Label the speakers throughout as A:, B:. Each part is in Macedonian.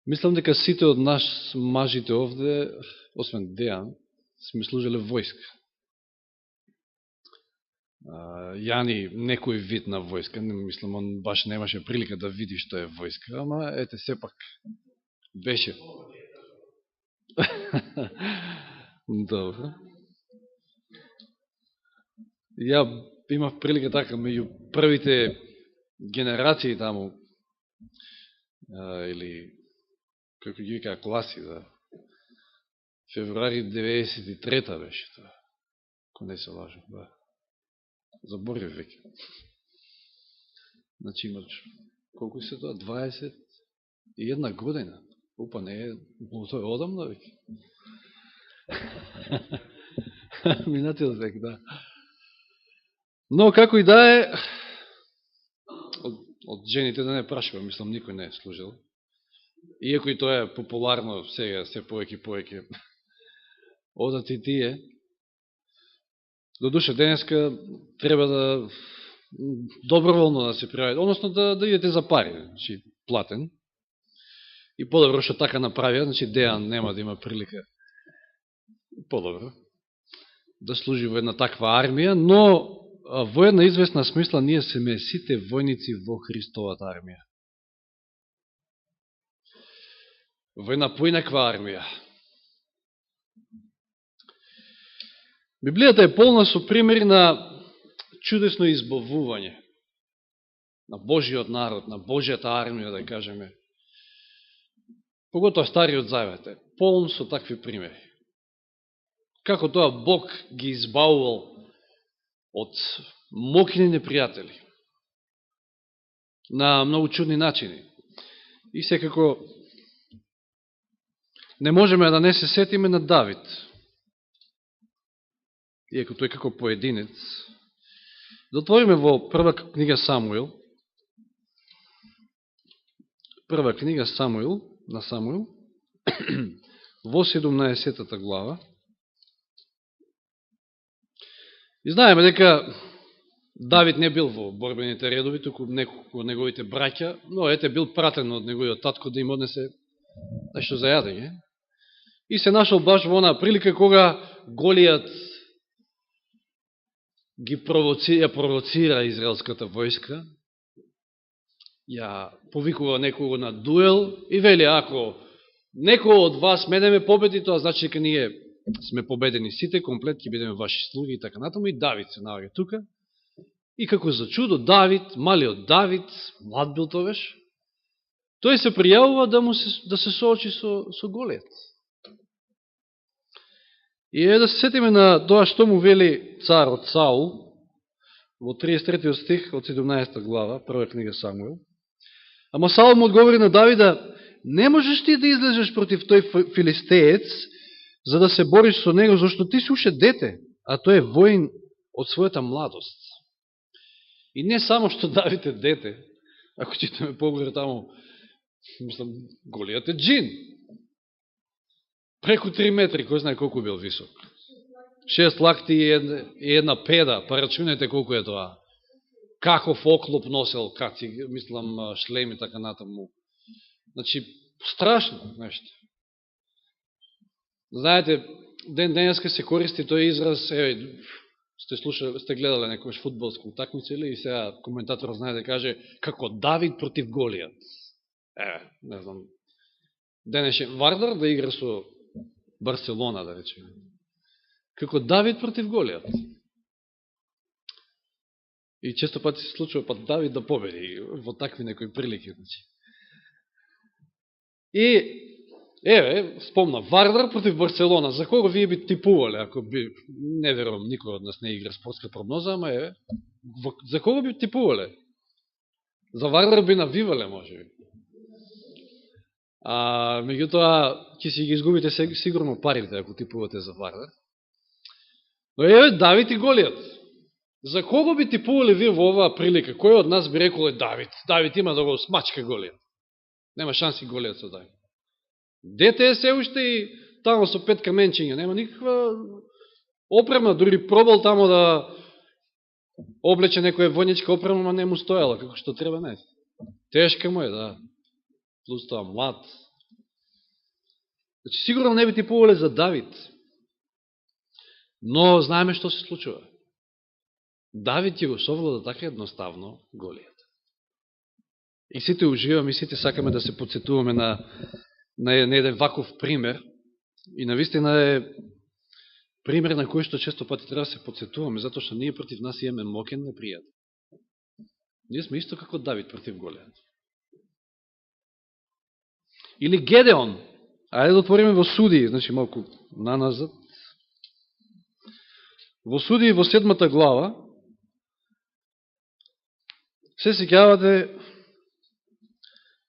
A: Мислам дека сите од нас, мажите овде, освен Дејан, сме служеле војска. Јани некој вид на војска, мислам, он баш немаше прилика да види што е војска, ама ете, сепак беше. Добро. Ја имав прилика така, меѓу првите генерации таму, или, како ги викаа, класи, да. Февруари 93-та беше тоа, ако не се лажам, да. Заборив веќе. Значи имаш, колку се тоа, 21 година. Упа, не е, тоа е одамна веќе. Минатиот век, да. Но, како и да е, од жените да не прашувам, мислам, никој не е служил. Иако и тоа е популарно сега, се повеќе одат и тие. До душа денеска треба да доброволно да се пријавите, односно да идете за пари, значи платен. И подобро што така направија, значи Дејан нема да има прилика подобро да служи во една таква армија, но во една известна смисла ние сме сите војници во Христовата армија. Во една поинаква армија. Библијата е полна со примери на чудесно избавување на Божиот народ, на Божијата армија, да кажеме. Поготоа Стариот Завет е полн со такви примери. Како тоа Бог ги избавувал од мокни непријатели на многу чудни начини. И секако не можеме да не се сетиме на Давид. Иако тој како поединец. Да отвориме во прва книга Самуил. Прва книга Самуил, на Самуил, во 17 глава. И знаеме дека Давид не бил во борбените редови, туку неколку од неговите браќа, но ете бил пратен од неговиот татко да им однесе нешто за јадење. И се нашол баш во она прилика кога Голијат ги провоцира израелската војска, ја повикува некого на дуел и вели, ако некој од вас мене ме победи, тоа значи дека ние сме победени сите, комплет ќе бидеме ваши слуги и така натаму. И Давид се наоѓа тука. И како за чудо Давид, малиот Давид, млад бил тогаш, тој се пријавува да се соочи со Голијат. И да се сетиме на тоа што му вели царот Саул во 33 стих од 17 глава, прва книга Самуил. Ама Саул му одговори на Давида: не можеш ти да излезеш против тој филистеец за да се бориш со него, зашто ти си уште дете, а тој е воин од својата младост. И не само што Давид е дете, ако читаме поглед таму, мислам, Голијат е джин. Преку 3 метри, кој знае колку бил висок. 6 лакти и една педа, па рачунете колку е тоа. Каков оклоп носел, каци, мислам, шлем и така натаму. Значи, страшно нешто. Знаете, денеска се користи тој израз, сте гледале некојаш фудбалска утакмица или и сега коментатор знае да каже како Давид против Голијат. Не знам, денешен Вардар да игра со Барселона, да речеме. Како Давид против Голијат. И често пати се случува па Давид да победи во такви некои прилики. И спомна, Вардар против Барселона. За кого вие би типувале, ако би, не верувам, никој од нас не игра спортска прогноза, ама за кого би типувале? За Вардар би навивале, може би. Меѓутоа, ќе си ги изгубите сигурно парите, ако типувате за Вардар. Но Давид и Голијат. За кого би типувале вие во оваа прилика? Кој од нас би рекол Давид? Давид има да го смачка Голијат. Нема шанси Голијат со Давид. Дете е се уште и тамо со 5 каменчиња. Нема никаква опрема. Дури пробал тамо да облече некоја војничка опрема, но не му стојала, како што треба не. Тешка му е, да. Плюс тоа млад. Значи, сигурно не би типувале за Давид. Но знаеме што се случува. Давид ќе го совлада така едноставно Голијат. И сите уживаме, и сите сакаме да се подсетуваме на еден ваков пример. И навистина е пример на кој што често пати треба да се подсетуваме, затоа што ние против нас имаме мокен непријател. Ние сме исто како Давид против Голијат. Или Гедеон. Ајде да отвориме во Судии, значи малку наназад. Во Судии во 7 глава се сеќавате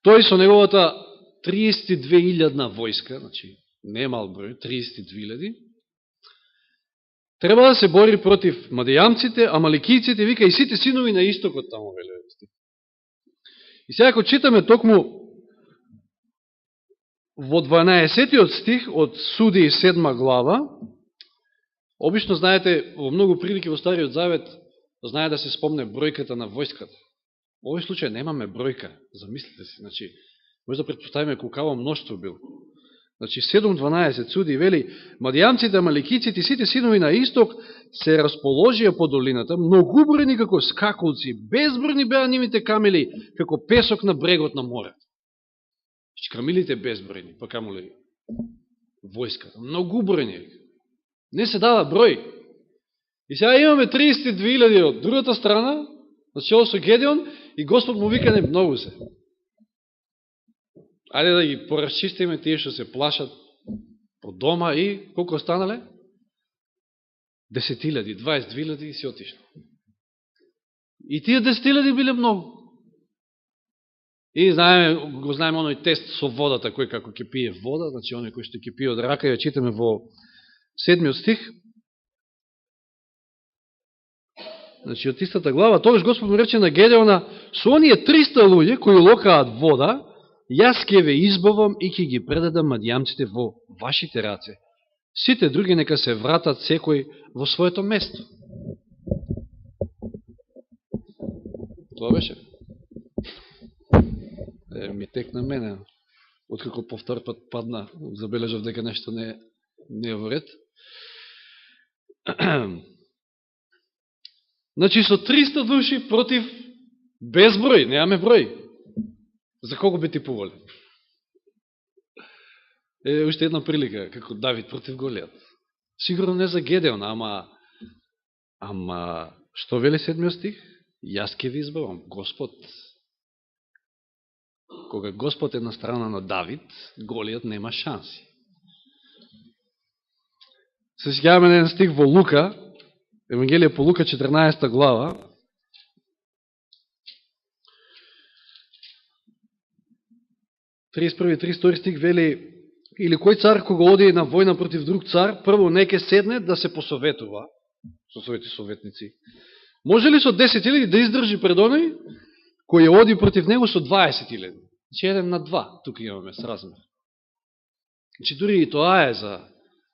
A: тој со неговата 32.000 војска, значи не мал број, 32.000, треба да се бори против мадијамците, амаликиците, вика и сите синови на истокот таму веле. И сега ако читаме токму во 12-тиот стих од Судии 7 глава, обично знаете, во многу прилики во Стариот Завет знае да се спомне бројката на војската. Во овој случај немаме бројка, замислите си, значи, може да предпоставиме колкаво мноштво бил. Значи 7.12 Суди вели, мадијамците, амаликиците и сите синови на исток се расположија по долината, многубројни како скаколци, безбројни беа нивните камели, како песок на брегот на морето. Камилите безбројни, па камоли војската, многубројни. Не се дава број. И сега имаме 32.000 од другата страна, начело со Гедеон, и Господ му вика не многу се. Ајде да ги поразчистиме тие што се плашат по дома и колко останале? 10.000, 22.000 и си отишло. И тие 10.000 биле многу. И го знаеме оној тест со водата, кој како ќе пие вода, значи оној кој што ќе пие од рака, ја читаме во 7 стих. Значи од истата глава, тогаш Господ му рече на Гедеона, со оние 300 луѓе кои локаат вода, јас ќе ве избавам и ќе ги предадам мадијамците во вашите раце. Сите други нека се вратат секој во своето место. Тоа беше. Ми текна мене. Откако по втор пат падна, забележав дека нешто не е во ред. Значи со 300 души против безброј, немаме број. За кого би типувале? Уште една прилика, како Давид против Голијат. Сигурно не за Гедеон, ама што вели 7 стих? Јас ќе ви избавам, Господ. Кога Господ е на страна на Давид, Голијат нема шанси. Се сеќаваме на еден стих во Лука, Евангелие по Лука 14 глава, и 32 стих вели, или кој цар кога оди на војна против друг цар, прво неке седне да се посоветува со своите советници. Може ли со 10.000 да издржи пред оној кој оди против него со 20.000? Значи 1 на 2, тука имаме сразмер. Значи дури и тоа е за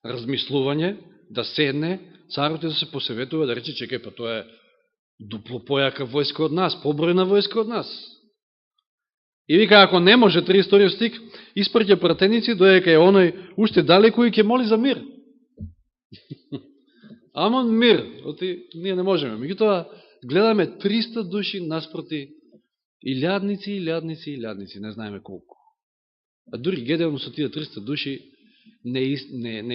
A: размислување, да седне, царот да се посоветува, да рече, чекај, па тоа е дупло појака војска од нас, побројна војска од нас. И вика, ако не може, 32 стик, испрќа пратеници, доека е оној уште далеко и ќе моли за мир. Ама мир, ние не можеме. Меѓутоа, гледаме 300 души наспроти илјадници, не знаеме колку. А дури Гедеон со тие 300 души не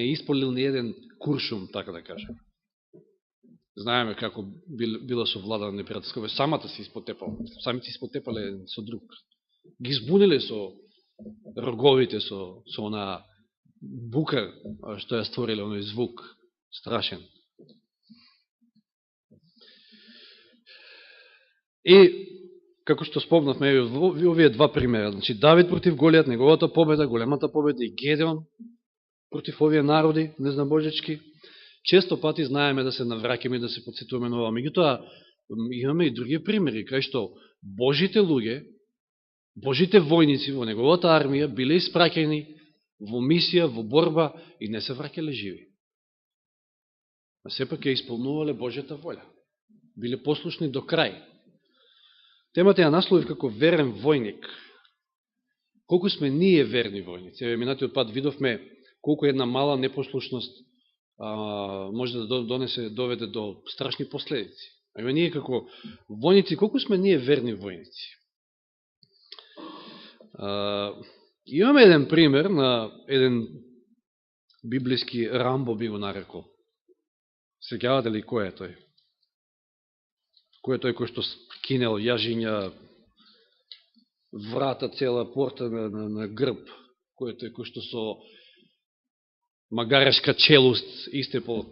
A: е исполнил ни еден куршум, така да кажем. Знаеме како било совладана непријателска, самата се испотепала, самите се испотепале еден со друг. Ги збуниле со роговите, со она бука, што ја створиле, оној звук, страшен. И, како што спомнавме, овие два примера, значи Давид против Голијат, неговата победа, големата победа, и Гедеон против овие народи, незнабожечки, често пати знаеме да се навраќаме и да се подсетуваме на ова. Меѓутоа, имаме и други примери, кај што Божите луѓе, Божите војници во неговата армија биле испраќени во мисија, во борба и не се враќале живи. А сепак ја исполнувале Божјата воља. Биле послушни до крај. Темата ја насловив како верен војник. Колку сме ние верни војници? Еве, минатиот пат видовме колку една мала непослушност може да доведе до страшни последици. А ние како војници, колку сме ние верни војници? Имаме еден пример на еден библиски Рамбо би го нарекол. Сеќавате ли кој е тој? Кој е тој кој што кинел јажиња, врата цела порта на грб? Кој е тој кој што со магарешка челуст истепол?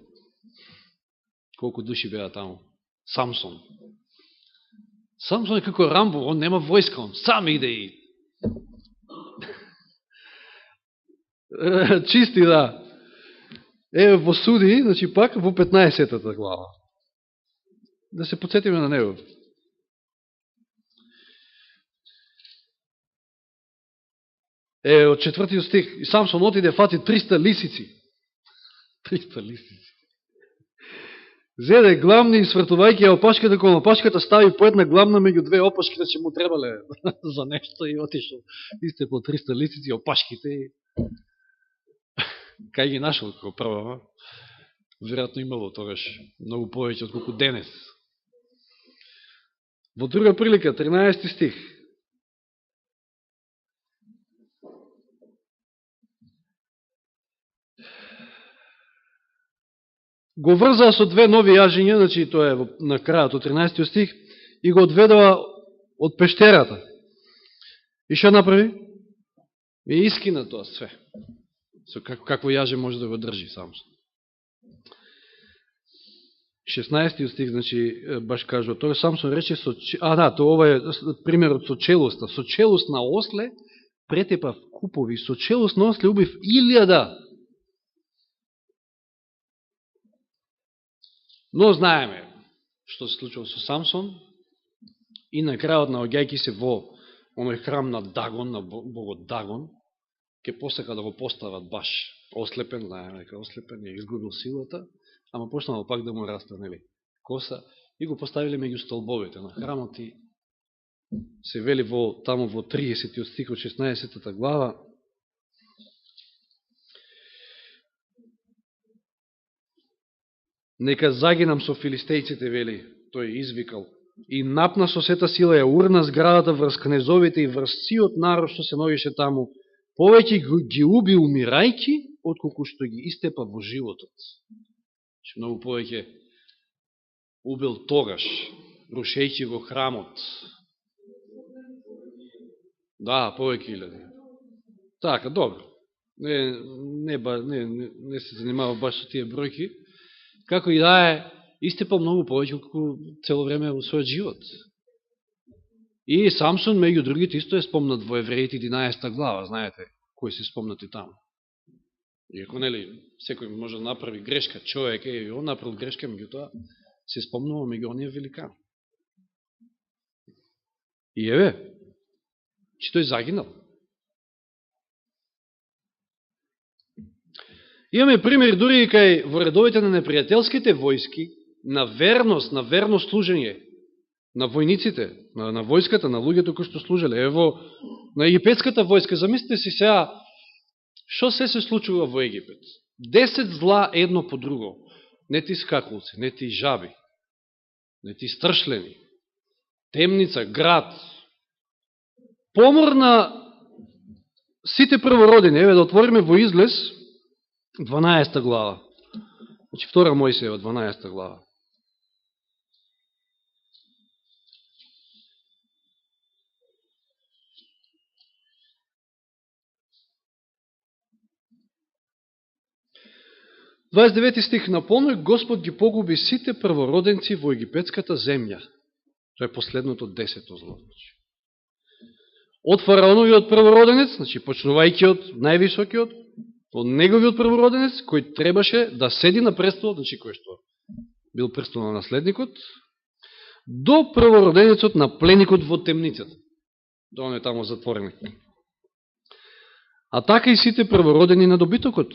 A: Колку души беа таму? Самсон. Самсон е како Рамбо, он нема војска, он сам иде и чисти, да. Еве во Суди, значи пак во 15-та глава. Да се подсетиме на него. Од 4 стих, и Самсон отиде фати 300 лисици. 300 лисици. Зеде главни, свртувајќи ја опашката, кога опашката стави по една главна меѓу две опашки, че му требале за нешто и отишол. Исте по 300 лисици, опашките и кај ги нашол како прва. Веројатно имало тогаш многу повеќе од колку денес. Во друга прилика, 13 стих. Го врзаа со две нови јажиња, значи тоа е на крајот од 13 стих, и го одведува од пештерата. И што направи? И искина тоа све. Со какво јаже може да го држи Самсон. 16 стих, значи, баш кажува, тоа Самсон рече, ова е примерот со челуста. Со челуст на осле претепав купови, со челуст на осле убив 1000. Но знаеме што се случило со Самсон и на крајот наоѓајќи се во оној храм на Дагон, на богот Дагон, ке посака да го постават баш ослепен, знаеме дека ослепен, ја изгубил силата, ама почнало пак да му расте, нели, коса, и го поставиле меѓу столбовите на храмот и се вели таму во 30 стих од 16 глава. Нека загинам со филистејците, вели, тој извикал, и напна со сета сила, ја урна зградата врз кнезовите и врз сиот народ што се наоѓаше таму, повеќе ги уби умирајки, отколку што ги истепа во животот. Че многу повеќе убил тогаш, рушејќи го храмот. Да, повеќе 1000. Така, добро. Не се занимава баш со тие бројки. Како и да е, истепа многу повеќе како цело време во својот живот. И Самсон, меѓу другите, исто е спомнат во Евреите 11 глава, знаете, кои се спомнати таму. Иако, нели, секој може да направи грешка, човек и он направил грешка, меѓу тоа се спомнува меѓу оние великани. И еве, че тој загинал. Имаме пример дури и кај во редовите на непријателските војски, на верност служење на војниците, на војската, на луѓето кои што служеле. Ево, на египетската војска, замислите си сега, што се случува во Египет? 10 зла едно по друго. Не ти скакулци, не ти жаби, не ти стршлени, темница, град. Помор на сите првородени. Еве да отвориме во Излез, 12 глава. Значи 2 Мојсеева, 12 глава. Дваесет девети стих. Наполној Господ ги погуби сите првороденци во египетската земја. Тоа е последното 10-то зло. Од фараоновиот првороденец, значи почнувајќи од највисокиот, од неговиот првороденец, кој требаше да седи на престолот, значи кој што бил престолонаследникот, до првороденецот на пленикот во темницата. Да он е таму затворен. А така и сите првородени на добитокот.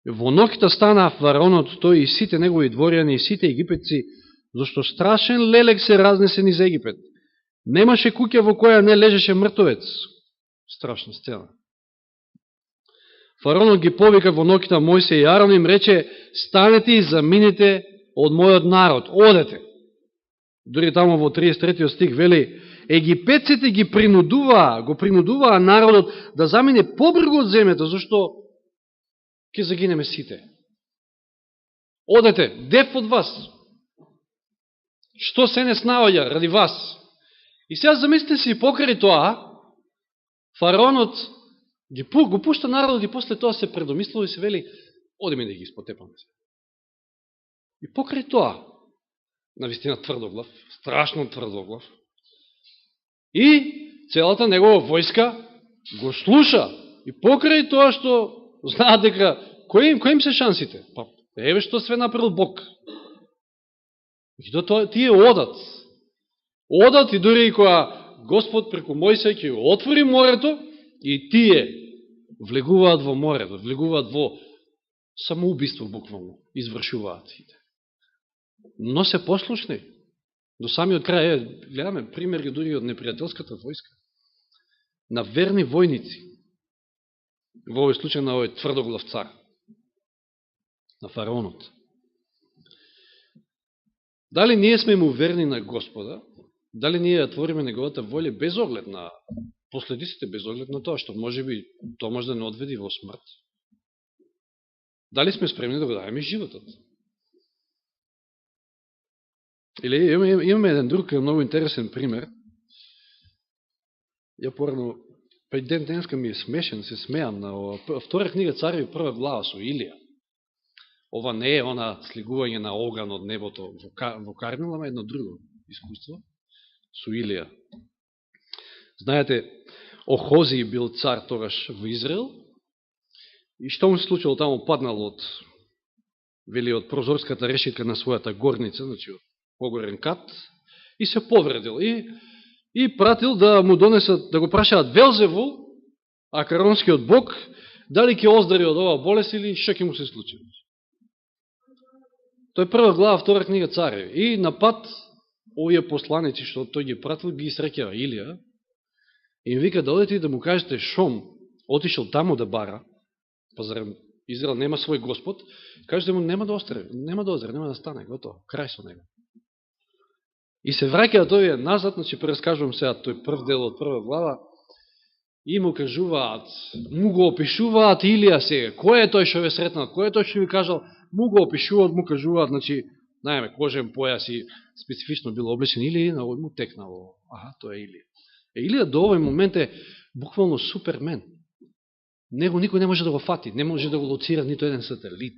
A: Во ноќта стана фараонот, тој и сите негови дворјани и сите египетци, зашто страшен лелек се разнесе низ Египет. Немаше куќа во која не лежеше мртовец. Страшна сцена. Фараонот ги повика во ноќта Мојсија и Арон, им рече: станете и замините од мојот народ, одете. Дори таму во 33 стих вели: египетците го принудуваа народот да замине побргу од земјата, зашто ќе загинеме сите. Одете, дев од вас. Што се не снаоѓа ради вас? И сега замислите си, покрај тоа, фараонот го пушта народот и после тоа се предомислува и се вели: одиме да ги испотепаме се. И покрај тоа, навистина тврдоглав, страшно тврдоглав, и целата негова војска го слуша. И покрај тоа што знаат дека кои им се шансите? Па еве што све направил Бог. И тие одат. Одат и дури и кога Господ преку Мојсија ќе го отвори морето, и тие влегуваат во морето, влегуваат во самоубиство буквално, извршуваат. Но се послушни. До самиот крај, гледаме примери дури од непријателската војска. На верни војници. Во овој случај на овој тврдоглав цар. На фараонот. Дали ние сме му верни на Господа? Дали ние ја твориме неговата волја без оглед на последиците, без оглед на тоа, што може би тоа може да не одведи во смрт? Дали сме спремни да го дадеме животот? Или имаме еден друг многу интересен пример. Ја порано, денеска ми е смешен, се смеам на втора книга Цареви, прва глава со Илија. Ова не е она слигување на оган од небото во Кармел, ама едно друго искуство со Илија. Знаете, Охози бил цар тогаш во Израел, и што му се случило таму, паднал од прозорската решетка на својата горница, значи од погорен кат, и се повредил. И пратил да му донесат, да го прашаат Велзевул, акаронскиот бог, дали ќе оздрави од оваа болест или што ќе му се случи. Тој прва глава, втора книга Цареви. И на пат, овие посланици, што тој ги пратил, ги среќава Илија, и им вика да одете и да му кажете Шом отишел таму да бара, па зарем Израел нема свој Господ, кажете му нема да оздрави, нема да стане, готово, крај со него. И се враќаат овие назад, значи прераскажувам сега тој прв дел од прва глава, и му кажуваат, му го опишуваат Илија сега, кој е тој што ве сретнал, кој е тој што ви кажал, му го опишуваат, му кажуваат, значи, најме, кожен појас и специфично бил облечен Илија, на овој му текнало, тоа е Илија. Илија до овој момент е буквално супермен. Него никој не може да го фати, не може да го лоцира нито еден сателит.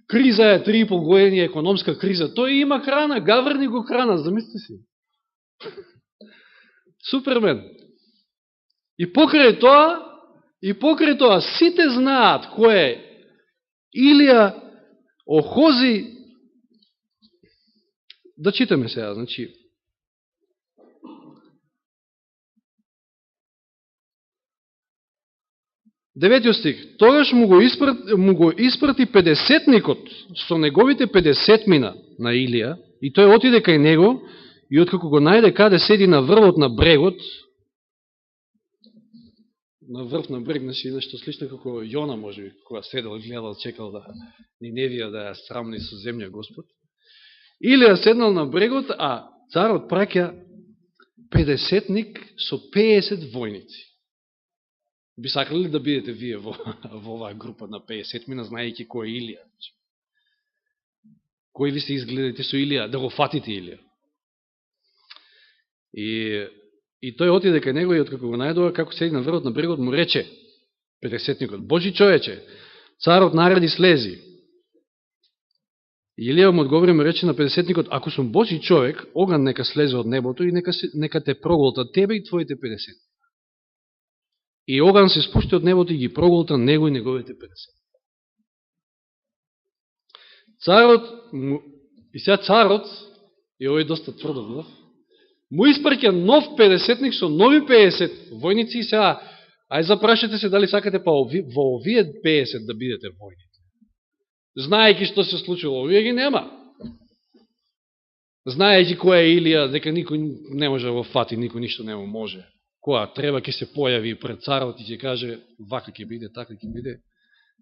A: Криза е 3,5 години, економска криза. Тој има храна, гаврни го храна, замислите си. Супермен. И покрај тоа, сите знаат кој е Илија, Охози. Да читаме сега, значи. Деветиот стих. Тогаш му го испрати 50-никот со неговите 50-мина на Илија, и тој отиде кај него, и откако го најде каде седи на врвот на брегот, на врв на брег, значи нешто слично како Јона, може би, кога седел, гледал, чекал да Ниневија да ја срамни со земја Господ. Илија седнал на брегот, а царот праќа 50-ник со 50 војници. Би сакали ли да бидете вие во оваа група на 50-мина, знаејќи кој е Илија? Кој ви се изгледате со Илија, да го фатите Илија? И тој отиде кај него и откако го најдува, како седи на врвот на брегот, му рече 50-никот: Божи човече, царот нареди слези. И Илија му одговори, му рече на 50-никот: ако сум Божи човек, оган нека слезе од небото и нека те проголта тебе и твоите 50. И оган се спушти од небото и ги проголта него и неговите 50. Царот, и овој доста тврдоглав, му испраќа нов 50-ник со нови 50 војници и сега, ај запрашете се дали сакате па во овие 50 да бидете војници. Знаејќи што се случило, овие ги нема. Знаејќи која е Илија, дека никој не може да го фати, никој ништо не може. која треба ќе се појави пред царот и ќе каже вака ќе биде, така ќе биде,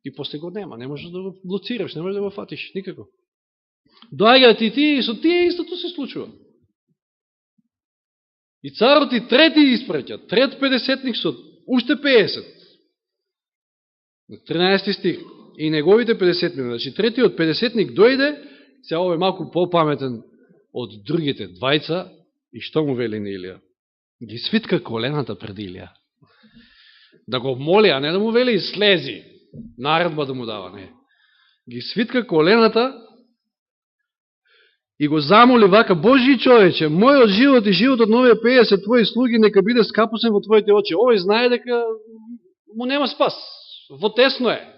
A: и после го нема, не можеш да го блоцираш, не можеш да го фатиш, никако. Доаѓаат и тие, и со тие истото се случува. И царот и трети испраќа, трет 50-ник со уште 50. На 13 стих. И неговите 50 мина. Значи, третиот 50-ник дојде, сега овој малку попаметен од другите двајца, и што му вели на Илија? Ги свитка колената пред Илија. Да го моли, а не да му вели слези, наредба да му дава, не. Ги свитка колената и го замоли вака: Божи човече, мојот живот и животот на овие 50 твои слуги нека биде скапосен во твоите очи. Овој знае дека му нема спас. Во тесно е.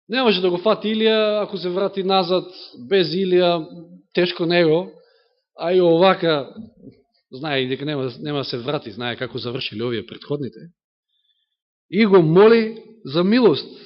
A: Не може да го фати Илија, ако се врати назад, без Илија, тешко него, а и овака, знае и дека нема да се врати, знае како завршили овие предходните. И го моли за милост.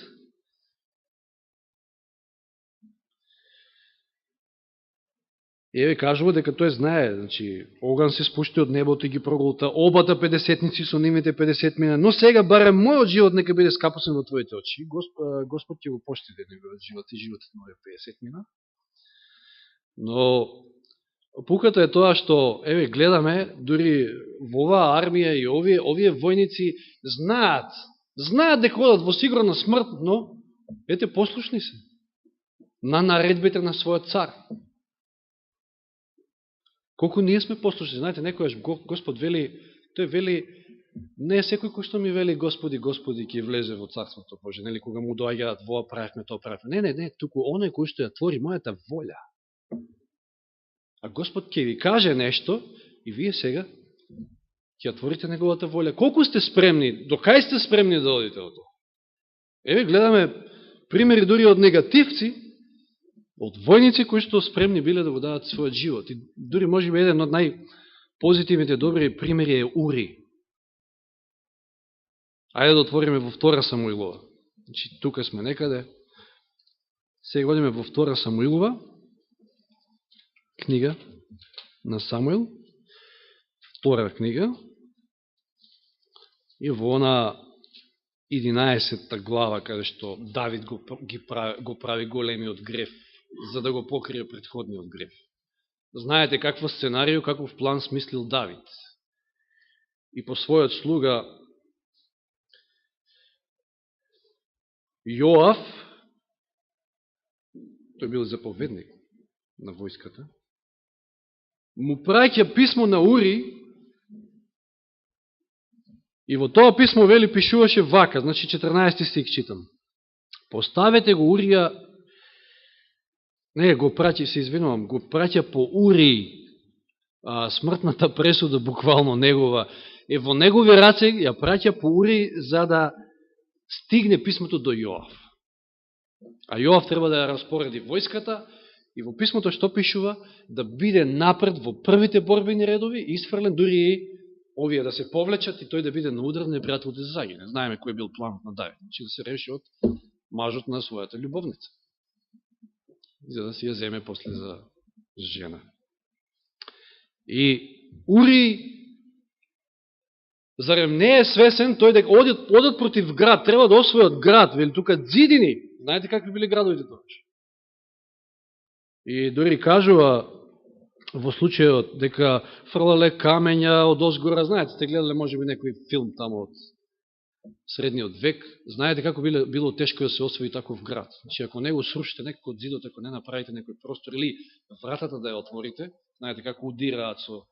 A: Еве кажува дека тој знае, значи, оган се спушти од небото и ги проголта обата 50-ници со нивните 50 мина, но сега барем мојот живот нека биде скапосен во твоите очи. Господ ќе го поштиде неговиот живот и животот на овие 50 мина. Но пуката е тоа што, еве, гледаме, дури во оваа армија и овие војници знаат дека одат во сигурна смрт, но, ете, послушни се на наредбите на својот цар. Колку ние сме послушни, знаете, некојаш Господ вели, тој вели, не секој кој што ми вели Господи, Господи, ќе влезе во Царството Божие, нели, кога му доаѓаат, воа правихме, тоа правихме. Не, туку оној кој што ја твори мојата воља. А Господ ќе ви каже нешто и вие сега ќе отворите неговата воља. Колку сте спремни, до кај сте спремни да одите од тоа? Еве, гледаме примери дури од негативци, од војници кои што спремни биле да го дадат својот живот. И дури може би еден од најпозитивните добри примери е Ури. Ајде да отвориме во 2 Самуилова. Значи, тука сме некаде. Сега одиме во 2 Самуилова, книга на Самуил, 2 книга, и во она 11 глава, каде што Давид го прави големиот греф, за да го покрие предходниот греф. Знаете какво сценарио, каков план смислил Давид. И по својот слуга Јоав, тој бил заповедник на војската, му праќа писмо на Ури, и во тоа писмо, вели, пишуваше вака, значи 14 стих читам. Поставете го Урија, не, го праќа, се извинувам, го праќа по Ури, смртната пресуда, буквално негова, во негови раце ја праќа по Ури, за да стигне писмото до Јоав. А Јоав треба да ја распореди војската, и во писмото што пишува, да биде напред во првите борбени редови, исфрлен, дури и овие да се повлечат, и тој да биде на удар, непријателот да се загине. Знаеме кој бил планот на Давид, значи да се реши од мажот на својата љубовница, за да си ја земе после за жена. И Ури, зарем не е свесен тој дека одат против град, треба да освојат град, вели тука зидини. Знаете какви били градовите тогаш? И дори кажува во случајот дека фрлале камења од озгора, знаете, сте гледале можеби некој филм тамо од средниот век, знаете како било тешко да се освои таков град. Значи, ако не го срушите некој од зидот, ако не направите некој простор или вратата да ја отворите, знаете како удираат со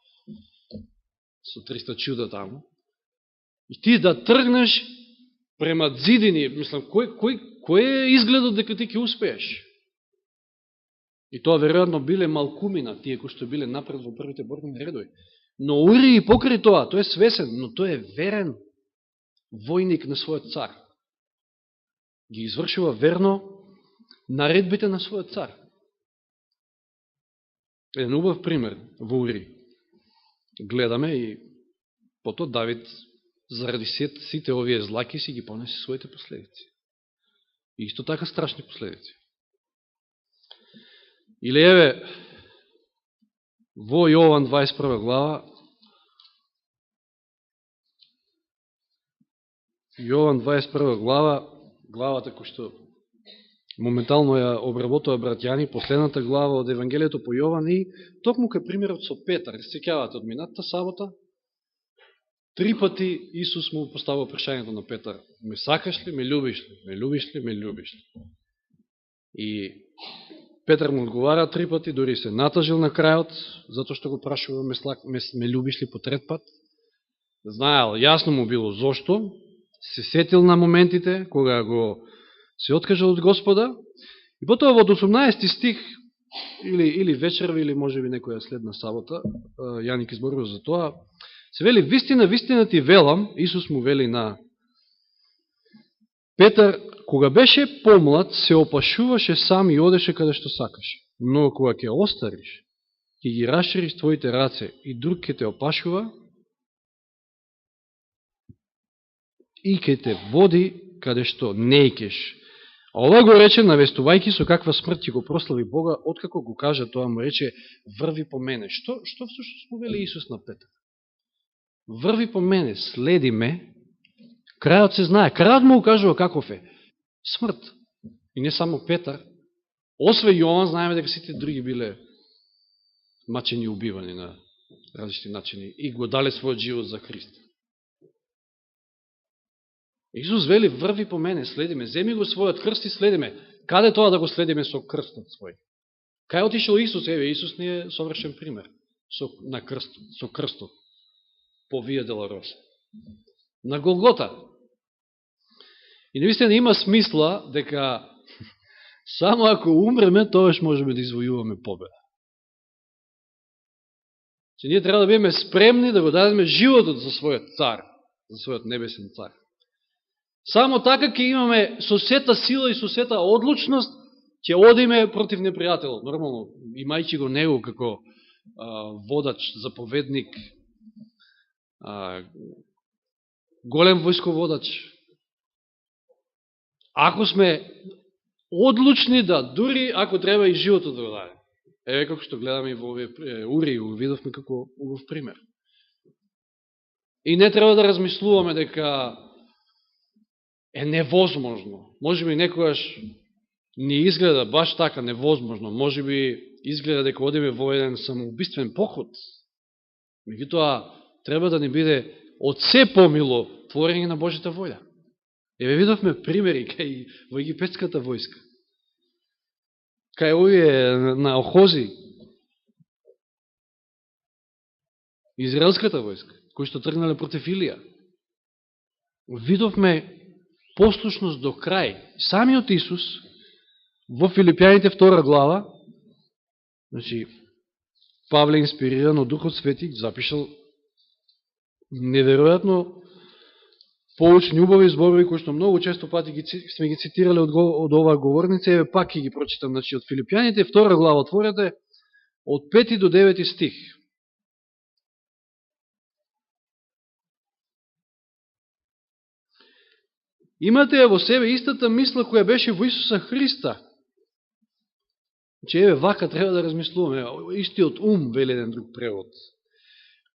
A: 300 чуда тамо, и ти да тргнеш према зидини, мислам, кој е изгледот дека ти ќе успееш? И тоа веројатно биле малкумина, тие кои што биле напред во првите борбени редови. Но Ури и покри тоа, тој е свесен, но тој е верен војник на својот цар. Ги извршува верно наредбите на својот цар. Еден убав пример во Ури. Гледаме и потоа Давид заради сите овие злаки си ги понесе своите последици. И исто така страшни последици. Или еве, во Јован 21 глава, Јован 21 глава, главата кој што моментално ја обработува брат Јани, последната глава од Евангелието по Јован и токму кај примерот со Петар. Сеќавате од минатата сабота, 3 пати Исус му поставува прашањето на Петар: ме сакаш ли, ме љубиш ли, ме љубиш ли, ме љубиш ли? И Петар му одговара 3 пати, дори се натажил на крајот, затоа што го прашува ме љубиш ли по 3 пат. Знаел, јасно му било зошто, се сетил на моментите кога го се откажал од Господа, и потоа во 18 стих, или вечерви, или може би некоја следна сабота, Јаник изборува за тоа, се вели: вистина, вистина ти велам, Исус му вели на Петар, кога беше помлад, се опашуваше сам и одеше каде што сакаше. Но кога ќе остариш, ќе ги расшириш твоите раце и друг ќе те опашува и ќе те води каде што не икеш. А ова го рече навестувајќи со каква смрт ќе го прослави Бога, откако го кажа тоа, му рече: врви по мене. Што всушност му вели Исус на Петар? Врви по мене, следи ме. Крајот се знае. Крајот му кажува каков е. Смрт. И не само Петар. Освен Јован, знаеме дека сите други биле мачени и убивани на различни начини и го дале својот живот за Христа. Исус вели: врви по мене, следи ме, земи го својот крст и следи ме. Каде тоа да го следиме со крстот свој? Кај отишел Исус? Еве, Исус ни е совршен пример на крстот, со крстот по Вија Долороса. На Голгота. И навистина има смисла дека само ако умреме, тогаш можеме да извојуваме победа. Че ние треба да бидеме спремни да го дадеме животот за својот цар, за својот небесен цар. Само така ќе имаме со сета сила и со сета одлучност, ќе одиме против непријателот. Нормално, имајќи го него како водач, заповедник, голем војсководач. Ако сме одлучни да, дури ако треба и животот да го даде. Еве како што гледаме и во овие Ури, го видовме како убав пример. И не треба да размислуваме дека е невозможно. Може би некојаш ни изгледа баш така невозможно. Може би изгледа дека одиме во еден самоубиствен поход. Меѓутоа, треба да ни биде од се помило творење на Божјата волја. Еве видовме примери кај во египетската војска. Кај овие на Охози, израелската војска, кои што тргнале против Илија. Видовме послушност до крај. Самиот Исус во Филипјаните 2 глава, значи Павле инспириран од Духот Свети, запишал неверојатно поучни убави зборови, кои што многу често пати сме ги цитирале од оваа говорница. Еве пак ќе ги прочитам, значи од Филипјаните 2 глава отворете од 5 до 9 стих. Имате во себе истата мисла која беше во Исуса Христа. Че еве вака треба да размислуваме. Истиот ум, вели еден друг превод.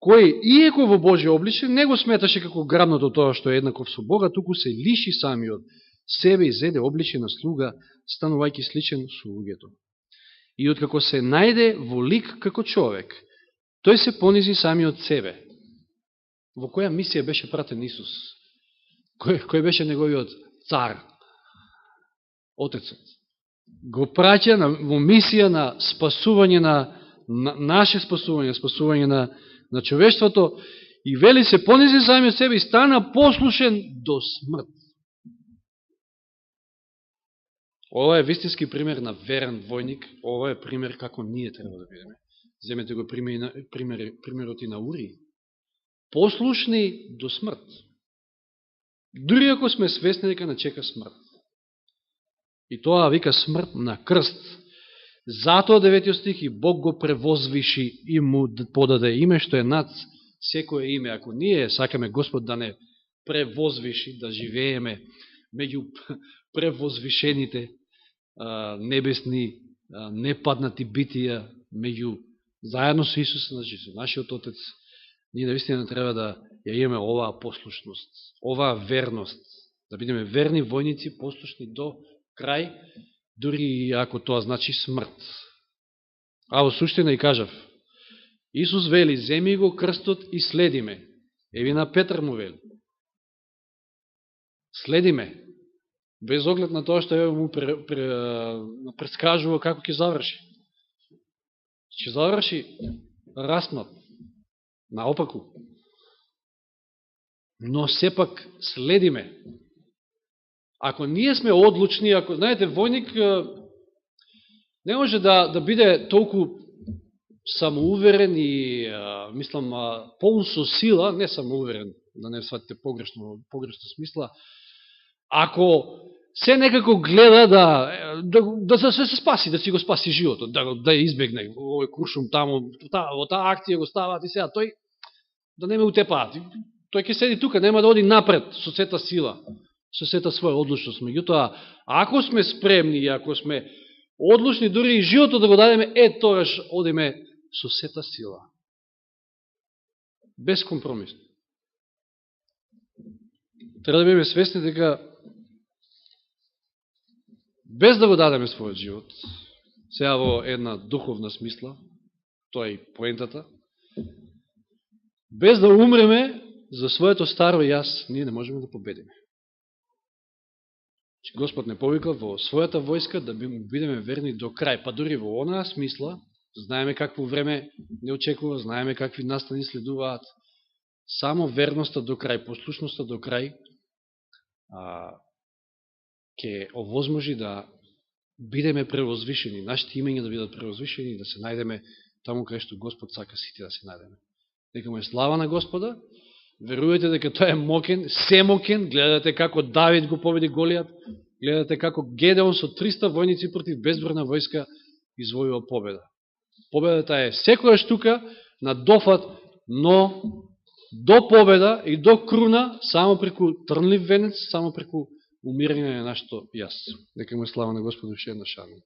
A: Кој, иеко во Божје обличе, не го сметаше како грабното тоа што е еднаков со Бога, туку се лиши самиот себе и зеде обличе на слуга, станувајќи сличен со луѓето. И откако се најде во лик како човек, тој се понизи самиот себе. Во која мисија беше пратен Исус? Кој беше неговиот цар? Отецот. Го праќа во мисија на спасување на наше спасување, спасување на човештвото, и вели се понизи самиот себе и стана послушен до смрт. Ова е вистински пример на верен војник, ова е пример како ние треба да бидеме. Земете го примерот и на Ури. Послушни до смрт. Дури ако сме свесни дека начека смрт. И тоа вика смрт на крст. Затоа 9 стих и Бог го превозвиши и му подаде име што е над секое име. Ако ние сакаме Господ да не превозвиши, да живееме меѓу превозвишените небесни непаднати битија, заедно со Исус, значи со нашиот Отец, ние наистина треба да ја имаме оваа послушност, оваа верност, да бидеме верни војници, послушни до крај, дури и ако тоа значи смрт. А во суштина и кажав, Исус вели, земи го крстот и следи ме. Еви на Петар му вели. Следи ме. Без оглед на тоа што му предскажува како ќе заврши. Ќе заврши распнат, наопаку. Но сепак следи ме. Ако ние сме одлучни, ако, знаете, војник не може да биде толку самоуверен и, мислам, полн со сила, не самоуверен, да не сватите погрешно смисла, ако се некако гледа да се спаси, да си го спаси животот, да избегне овој куршум таму, во таа акција го ставаат и сега тој да не ме утепаат. Тој ќе седи тука, нема да оди напред со сета сила, со сета своја одлучност. Меѓутоа, ако сме спремни и ако сме одлучни, дури и животот да го дадеме, тогаш одиме со сета сила. Без компромис. Треба да бидеме свесни дека без да го дадеме својот живот, сега во една духовна смисла, тоа е и поентата, без да умреме за своето старо јас, ние не можеме да победиме. Господ не повикал во својата војска да бидеме верни до крај, па дури во онаа смисла, знаеме какво време не очекува, знаеме какви настани следуваат, само верноста до крај, послушноста до крај, ќе овозможи да бидеме превозвишени, нашите имења да бидат превозвишени и да се најдеме таму кај што Господ сака сите да се најдеме. Нека му е слава на Господа, верувате дека тој е мокен, семокен, гледате како Давид го победи Голијат, гледате како Гедеон со 300 војници против безбройна војска извојува победа. Победата е секојаш тука на дофат, но до победа и до круна само преку трнлив венец, само преку умирање на нашето јас. Нека му е слава на Господу уште еднаш. Амин.